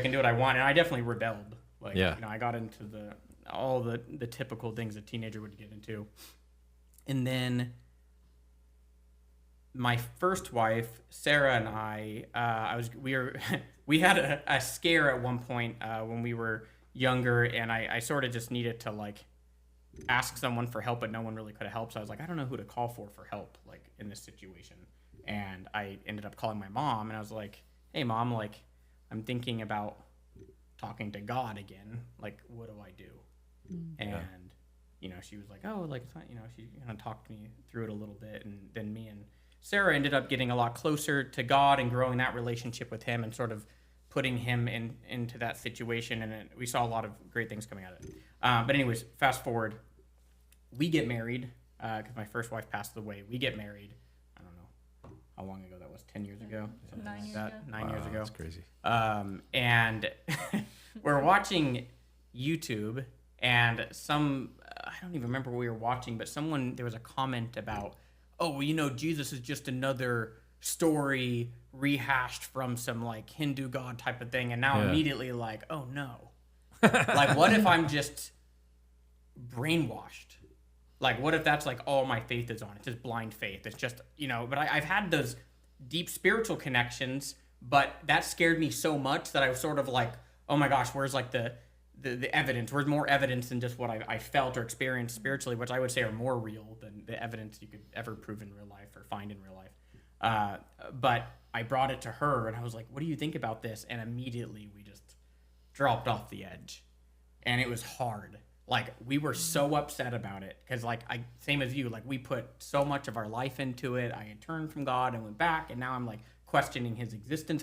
can do what I want. And I definitely rebelled. Like, Yeah. you know, I got into all the typical things a teenager would get into. And then my first wife, Sarah, and we had a scare at one point when we were younger, and I sort of just needed to like ask someone for help, but no one really could have helped. So I was like, I don't know who to call for help, like in this situation. And I ended up calling my mom, and I was like, hey mom, like I'm thinking about talking to God again. Like, what do I do? And you know, she was like, oh, like it's not, you know, she kind of talked me through it a little bit, and then me and Sarah ended up getting a lot closer to God and growing that relationship with him and sort of putting him into that situation. And we saw a lot of great things coming out of it. But anyways, fast forward, we get married because my first wife passed away. We get married. I don't know how long ago that was, 10 years ago? 9 years that. ago. 9 years ago. That's crazy. And we're watching YouTube, and I don't even remember what we were watching, but there was a comment about, oh, well, you know, Jesus is just another story rehashed from some like Hindu god type of thing. And now immediately like, oh no. Like, what if I'm just brainwashed? Like, what if that's like all my faith is on? It's just blind faith. It's just, you know, but I've had those deep spiritual connections, but that scared me so much that I was sort of like, oh my gosh, where's like the evidence? Where's more evidence than just what I felt or experienced spiritually, which I would say are more real than the evidence you could ever prove in real life or find in real life. But I brought it to her, and I was like, what do you think about this? And immediately we just dropped off the edge. And it was hard. Like, we were so upset about it because, like, same as you, like, we put so much of our life into it. I had turned from God and went back, and now I'm like questioning his existence.